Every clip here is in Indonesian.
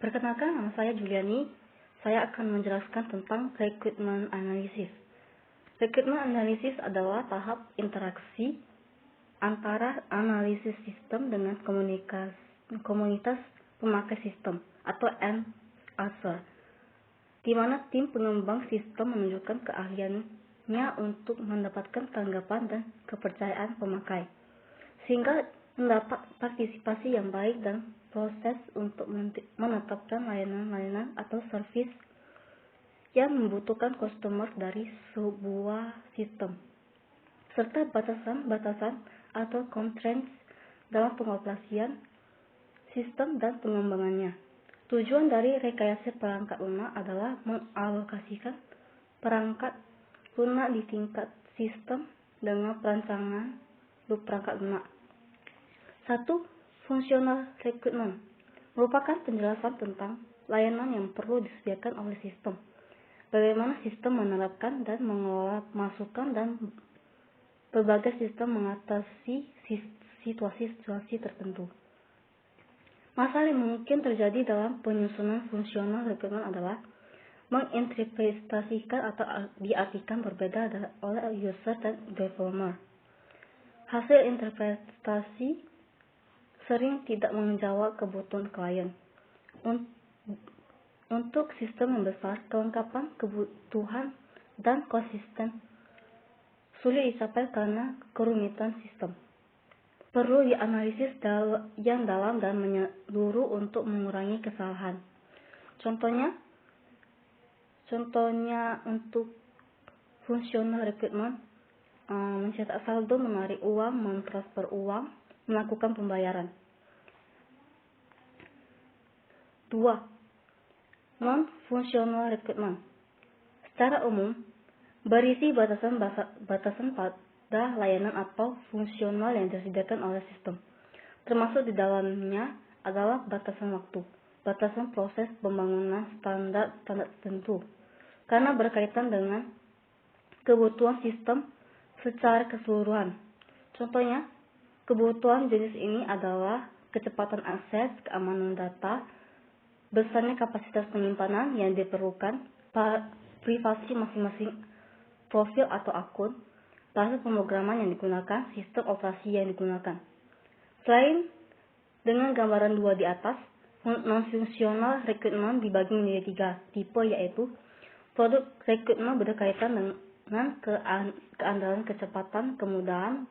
Perkenalkan, nama saya Juliani. Saya akan menjelaskan tentang recruitment analysis. Recruitment analysis adalah tahap interaksi antara analisis sistem dengan komunitas pemakai sistem atau end user, di mana tim pengembang sistem menunjukkan keahliannya untuk mendapatkan tanggapan dan kepercayaan pemakai, sehingga mendapat partisipasi yang baik dan proses untuk menetapkan layanan-layanan atau servis yang membutuhkan customer dari sebuah sistem, serta batasan-batasan atau constraints dalam pengoperasian sistem dan pengembangannya. Tujuan dari rekayasa perangkat lunak adalah mengalokasikan perangkat lunak di tingkat sistem dengan perancangan perangkat lunak. 1. Fungsional recruitment merupakan penjelasan tentang layanan yang perlu disediakan oleh sistem, bagaimana sistem menerapkan dan mengelola masukan dan berbagai sistem mengatasi situasi-situasi tertentu. Masalah yang mungkin terjadi dalam penyusunan fungsional recruitment adalah menginterpretasikan atau diartikan berbeda oleh user dan developer. Hasil interpretasi sering tidak menjawab kebutuhan klien. Untuk sistem yang besar, kelengkapan kebutuhan dan konsisten sulit dicapai karena kerumitan sistem. Perlu dianalisis yang dalam dan menyeluruh untuk mengurangi kesalahan. Contohnya untuk fungsional recruitment, mencetak saldo, menarik uang, mentransfer uang, melakukan pembayaran. 2. Non-functional recruitment secara umum berisi batasan pada layanan atau fungsional yang disediakan oleh sistem. Termasuk di dalamnya adalah batasan waktu, batasan proses pembangunan standar tertentu, karena berkaitan dengan kebutuhan sistem secara keseluruhan. Contohnya, kebutuhan jenis ini adalah kecepatan akses, keamanan data, besarnya kapasitas penyimpanan yang diperlukan, privasi masing-masing profil atau akun, bahasa pemrograman yang digunakan, sistem operasi yang digunakan. Selain dengan gambaran 2 di atas, non-fungsional recruitment dibagi menjadi 3 tipe, yaitu produk recruitment berkaitan dengan keandalan, kecepatan, kemudahan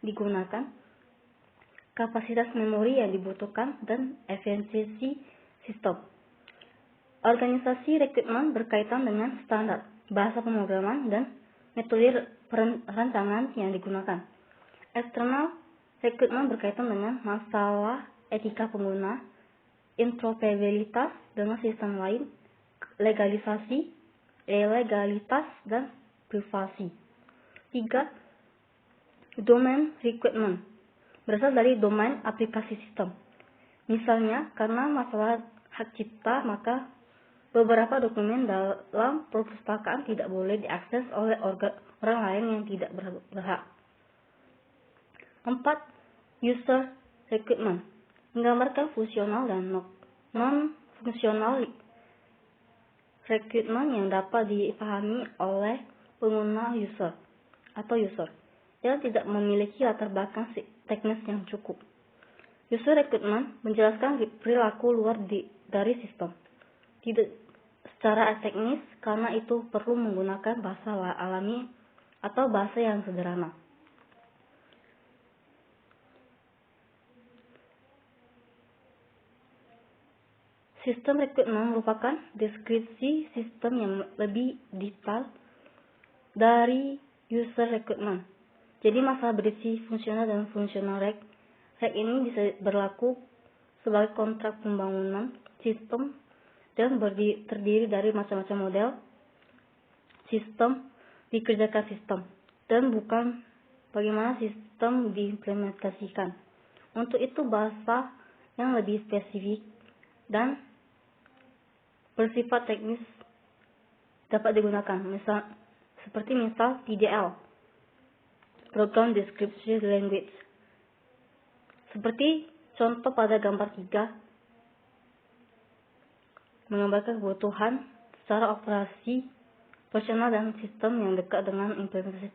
digunakan, kapasitas memori yang dibutuhkan, dan efisiensi sistem. Organisasi rekrutmen berkaitan dengan standar, bahasa pemrograman, dan metode perancangan yang digunakan. Eksternal rekrutmen berkaitan dengan masalah etika pengguna, interoperabilitas dengan sistem lain, legalitas, dan privasi. 3. Domain recruitment berasal dari domain aplikasi sistem. Misalnya, karena masalah hak cipta, maka beberapa dokumen dalam perpustakaan tidak boleh diakses oleh orang lain yang tidak berhak. 4. User recruitment menggambarkan fungsional dan non-fungsional recruitment yang dapat dipahami oleh pengguna user yang tidak memiliki latar belakang teknis yang cukup. User recruitment menjelaskan perilaku luar dari sistem, tidak secara teknis, karena itu perlu menggunakan bahasa alami atau bahasa yang sederhana. Sistem recruitment merupakan deskripsi sistem yang lebih detail dari user recruitment. Jadi masalah berisi fungsional dan fungsional rec ini bisa berlaku sebagai kontrak pembangunan sistem dan terdiri dari macam-macam model sistem dikerjakan sistem, dan bukan bagaimana sistem diimplementasikan. Untuk itu bahasa yang lebih spesifik dan bersifat teknis dapat digunakan, seperti PDL, Program Description Language. Seperti contoh pada gambar 3, menggambarkan kebutuhan secara operasi, operasional dan sistem yang dekat dengan implementasi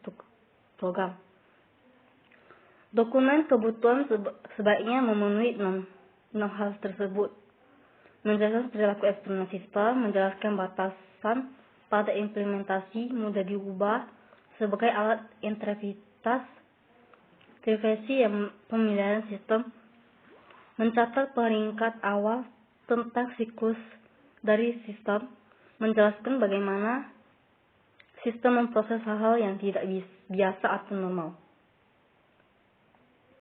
program. Dokumen kebutuhan sebaiknya memenuhi 6 hal tersebut. Menjelaskan perilaku eksternal sistem, menjelaskan batasan pada implementasi mudah diubah sebagai alat interpretas, definisi pemilihan sistem, mencatat peringkat awal tentang siklus dari sistem, menjelaskan bagaimana sistem memproses hal-hal yang tidak biasa atau normal.